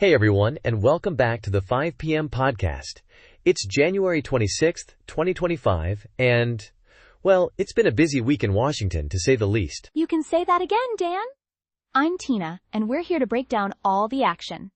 Hey everyone, and welcome back to the 5 p.m. podcast. It's January 26th, 2025, and, well, it's been a busy week in Washington, to say the least. You can say that again, Dan. I'm Tina, and we're here to break down all the action.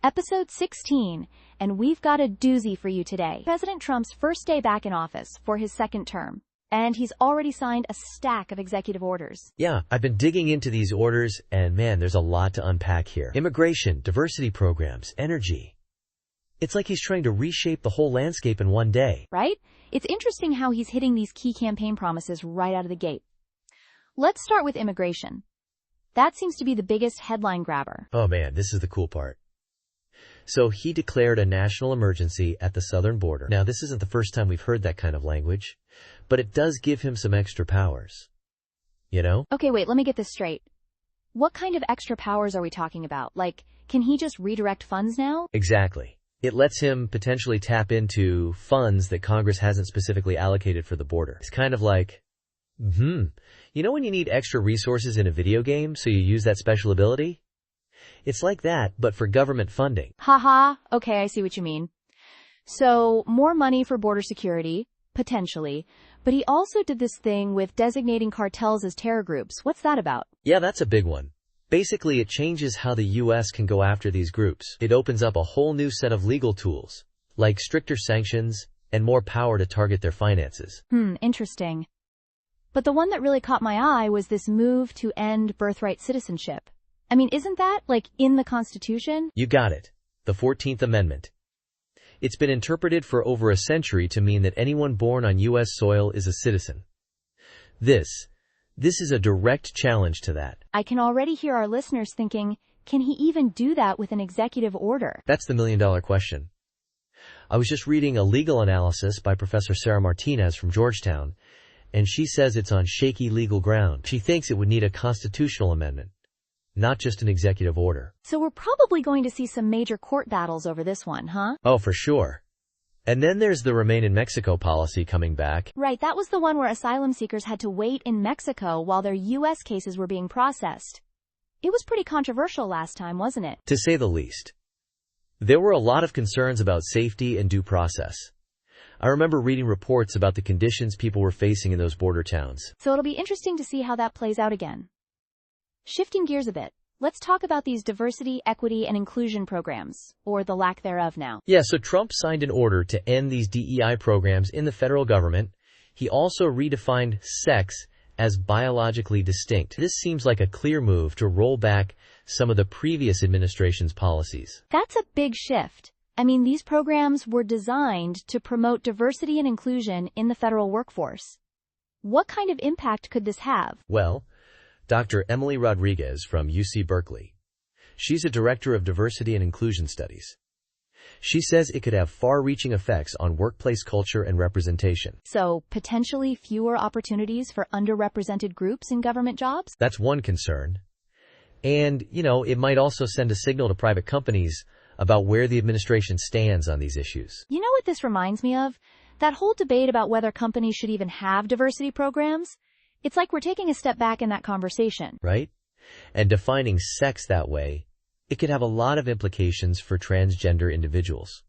Episode 16, and we've got a doozy for you today. President Trump's first day back in office for his second term, and he's already signed a stack of executive orders. Yeah, I've been digging into these orders, and man, there's a lot to unpack here. Immigration, diversity programs, energy. It's like he's trying to reshape the whole landscape in one day. Right? It's interesting how he's hitting these key campaign promises right out of the gate. Let's start with immigration. That seems to be the biggest headline grabber. Oh man, this is the cool part. So he declared a national emergency at the southern border. Now, this isn't the first time we've heard that kind of language, but it does give him some extra powers. You know? Okay, wait, let me get this straight. What kind of extra powers are we talking about? Like, can he just redirect funds now? Exactly. It lets him potentially tap into funds that Congress hasn't specifically allocated for the border. It's kind of like, you know when you need extra resources in a video game, so you use that special ability? It's like that, but for government funding. Haha, okay, I see what you mean. So, more money for border security, potentially, but he also did this thing with designating cartels as terror groups. What's that about? Yeah, that's a big one. Basically, it changes how the U.S. can go after these groups. It opens up a whole new set of legal tools, like stricter sanctions and more power to target their finances. Interesting. But the one that really caught my eye was this move to end birthright citizenship. I mean, isn't that, like, in the Constitution? You got it. The 14th Amendment. It's been interpreted for over a century to mean that anyone born on U.S. soil is a citizen. This is a direct challenge to that. I can already hear our listeners thinking, can he even do that with an executive order? That's the million-dollar question. I was just reading a legal analysis by Professor Sarah Martinez from Georgetown, and she says it's on shaky legal ground. She thinks it would need a constitutional amendment, not just an executive order. So we're probably going to see some major court battles over this one, huh? Oh, for sure. And then there's the Remain in Mexico policy coming back. Right, that was the one where asylum seekers had to wait in Mexico while their U.S. cases were being processed. It was pretty controversial last time, wasn't it? To say the least. There were a lot of concerns about safety and due process. I remember reading reports about the conditions people were facing in those border towns. So it'll be interesting to see how that plays out again. Shifting gears a bit, let's talk about these diversity, equity, and inclusion programs, or the lack thereof now. Yeah, so Trump signed an order to end these DEI programs in the federal government. He also redefined sex as biologically distinct. This seems like a clear move to roll back some of the previous administration's policies. That's a big shift. I mean, these programs were designed to promote diversity and inclusion in the federal workforce. What kind of impact could this have? Well, Dr. Emily Rodriguez from UC Berkeley. She's a director of diversity and inclusion studies. She says it could have far-reaching effects on workplace culture and representation. So, potentially fewer opportunities for underrepresented groups in government jobs? That's one concern. And, it might also send a signal to private companies about where the administration stands on these issues. You know what this reminds me of? That whole debate about whether companies should even have diversity programs? It's like we're taking a step back in that conversation. Right? And defining sex that way, it could have a lot of implications for transgender individuals.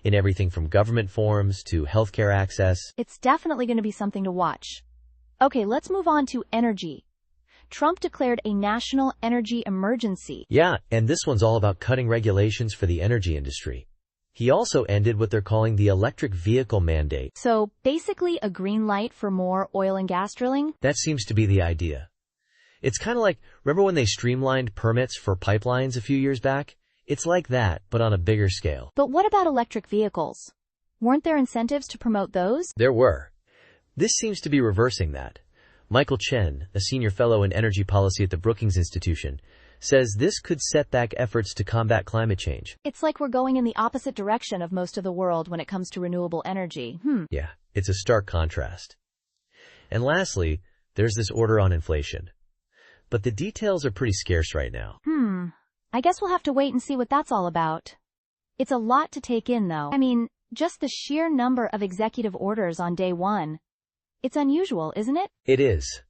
In everything from government forms to healthcare access. It's definitely going to be something to watch. Okay, let's move on to energy. Trump declared a national energy emergency. Yeah, and this one's all about cutting regulations for the energy industry. He also ended what they're calling the electric vehicle mandate. So, basically a green light for more oil and gas drilling? That seems to be the idea. It's kind of like, remember when they streamlined permits for pipelines a few years back? It's like that, but on a bigger scale. But what about electric vehicles? Weren't there incentives to promote those? There were. This seems to be reversing that. Michael Chen, a senior fellow in energy policy at the Brookings Institution, says this could set back efforts to combat climate change. It's like we're going in the opposite direction of most of the world when it comes to renewable energy. Yeah, it's a stark contrast. And lastly, there's this order on inflation. But the details are pretty scarce right now. I guess we'll have to wait and see what that's all about. It's a lot to take in, though. I mean, just the sheer number of executive orders on day one. It's unusual, isn't it? It is.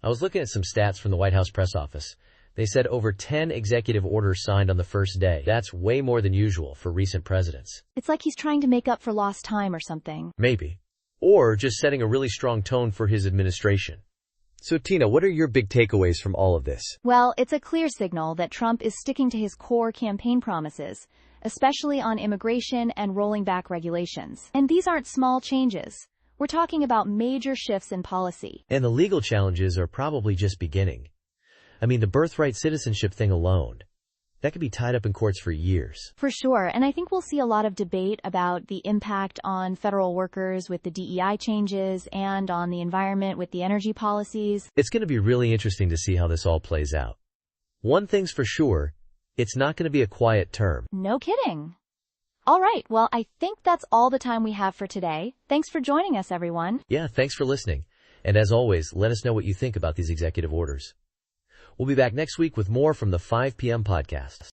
I was looking at some stats from the White House press office. They said over 10 executive orders signed on the first day. That's way more than usual for recent presidents. It's like he's trying to make up for lost time or something. Maybe. Or just setting a really strong tone for his administration. So Tina, what are your big takeaways from all of this? Well, it's a clear signal that Trump is sticking to his core campaign promises, especially on immigration and rolling back regulations. And these aren't small changes. We're talking about major shifts in policy. And the legal challenges are probably just beginning. I mean, the birthright citizenship thing alone, that could be tied up in courts for years. For sure, and I think we'll see a lot of debate about the impact on federal workers with the DEI changes and on the environment with the energy policies. It's going to be really interesting to see how this all plays out. One thing's for sure, it's not going to be a quiet term. No kidding. All right, well, I think that's all the time we have for today. Thanks for joining us, everyone. Yeah, thanks for listening. And as always, let us know what you think about these executive orders. We'll be back next week with more from the 5 p.m. podcast.